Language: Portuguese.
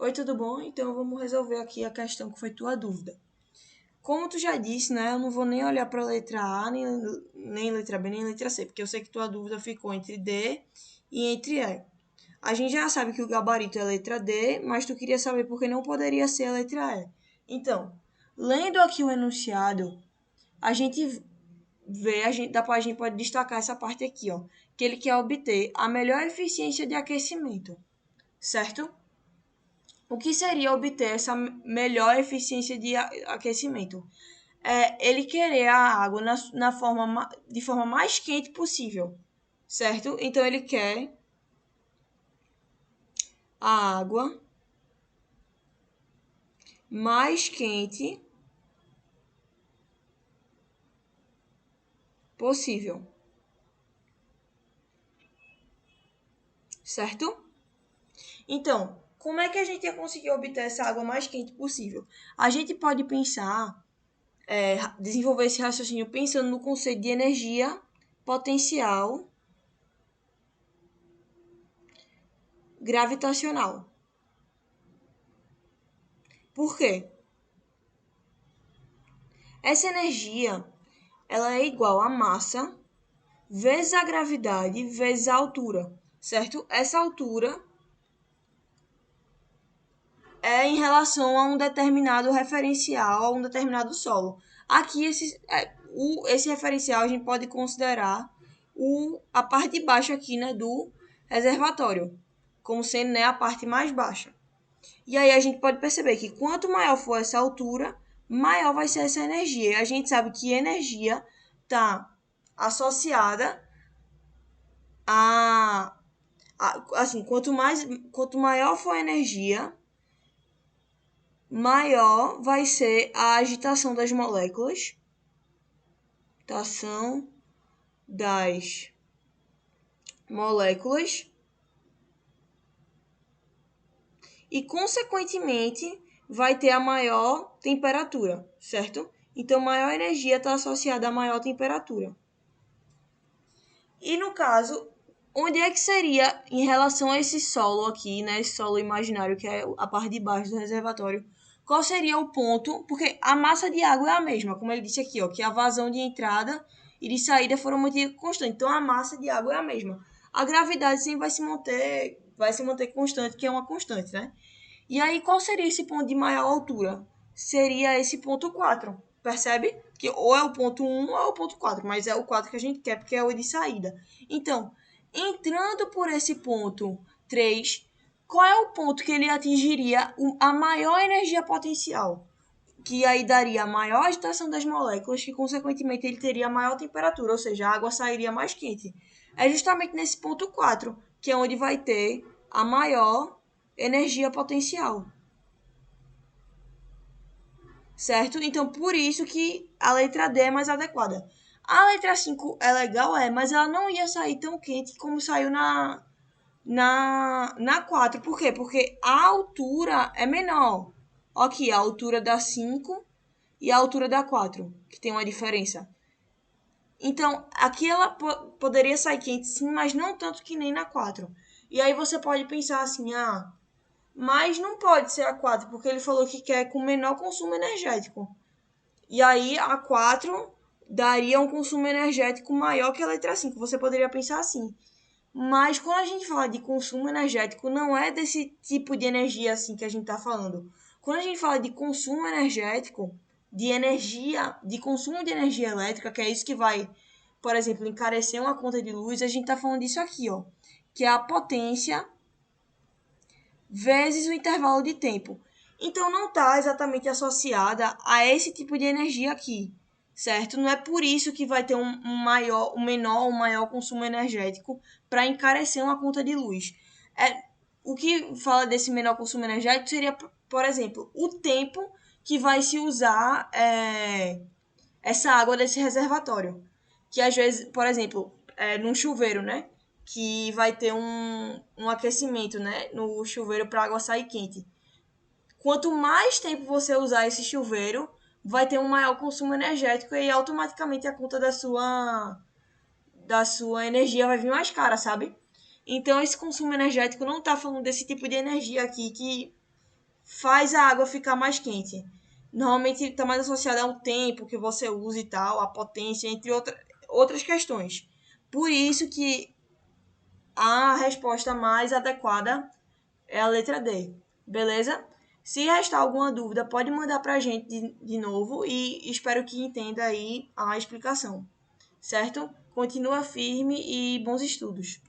Oi, tudo bom? Então vamos resolver aqui a questão que foi tua dúvida. Como tu já disse, né? Eu não vou nem olhar para a letra A, nem letra B, nem letra C, porque eu sei que tua dúvida ficou entre D e entre E. A gente já sabe que o gabarito é a letra D, mas tu queria saber por que não poderia ser a letra E. Então, lendo aqui o enunciado, a gente vê, a gente pode destacar essa parte aqui, ó, que ele quer obter a melhor eficiência de aquecimento, certo? O que seria obter essa melhor eficiência de aquecimento? Ele querer a água de forma mais quente possível, certo? Então ele quer a água mais quente possível, certo? Então, como é que a gente ia conseguir obter essa água mais quente possível? A gente pode pensar, desenvolver esse raciocínio pensando no conceito de energia potencial gravitacional. Por quê? Essa energia ela é igual a massa vezes a gravidade vezes a altura, certo? Essa altura é em relação a um determinado referencial, a um determinado solo. Aqui, esse referencial a gente pode considerar a parte de baixo aqui, né, do reservatório, como sendo, né, a parte mais baixa. E aí a gente pode perceber que quanto maior for essa altura, maior vai ser essa energia. E a gente sabe que energia está associada assim, quanto maior for a energia, maior vai ser a agitação das moléculas. Agitação das moléculas. E, consequentemente, vai ter a maior temperatura, certo? Então, maior energia está associada a maior temperatura. E, no caso, onde é que seria em relação a esse solo aqui, né? Esse solo imaginário, que é a parte de baixo do reservatório. Qual seria o ponto? Porque a massa de água é a mesma, como ele disse aqui, ó, que a vazão de entrada e de saída foram mantidas constantes. Então, a massa de água é a mesma. A gravidade sempre vai se manter constante, que é uma constante, né? E aí, qual seria esse ponto de maior altura? Seria esse ponto 4, percebe? Que ou é o ponto 1 ou é o ponto 4, mas é o 4 que a gente quer, porque é o de saída. Então, entrando por esse ponto 3, qual é o ponto que ele atingiria a maior energia potencial? Que aí daria a maior agitação das moléculas, que consequentemente ele teria a maior temperatura, ou seja, a água sairia mais quente. É justamente nesse ponto 4, que é onde vai ter a maior energia potencial. Certo? Então, por isso que a letra D é mais adequada. A letra 5 é legal, mas ela não ia sair tão quente como saiu na 4. Por quê? Porque a altura é menor. Aqui, a altura da 5 e a altura da 4, que tem uma diferença. Então, aqui ela poderia sair quente sim, mas não tanto que nem na 4. E aí você pode pensar assim, mas não pode ser a 4, porque ele falou que quer com menor consumo energético. E aí a 4 daria um consumo energético maior que a letra 5. Você poderia pensar assim. Mas quando a gente fala de consumo energético, não é desse tipo de energia assim que a gente está falando. Quando a gente fala de consumo energético, de energia, de consumo de energia elétrica, que é isso que vai, por exemplo, encarecer uma conta de luz, a gente está falando disso aqui, ó, que é a potência vezes o intervalo de tempo. Então não está exatamente associada a esse tipo de energia aqui, certo? Não é por isso que vai ter um menor ou maior consumo energético para encarecer uma conta de luz. O que fala desse menor consumo energético seria, por exemplo, o tempo que vai se usar essa água desse reservatório. Que às vezes, por exemplo, num chuveiro, né? Que vai ter um aquecimento, né? No chuveiro para a água sair quente. Quanto mais tempo você usar esse chuveiro, vai ter um maior consumo energético e automaticamente a conta da sua energia vai vir mais cara, sabe? Então esse consumo energético não está falando desse tipo de energia aqui faz a água ficar mais quente. Normalmente está mais associado ao tempo que você usa e tal, a potência, entre outras questões. Por isso que a resposta mais adequada é a letra D. Beleza? Se restar alguma dúvida, pode mandar para a gente de novo e espero que entenda aí a explicação. Certo? Continua firme e bons estudos.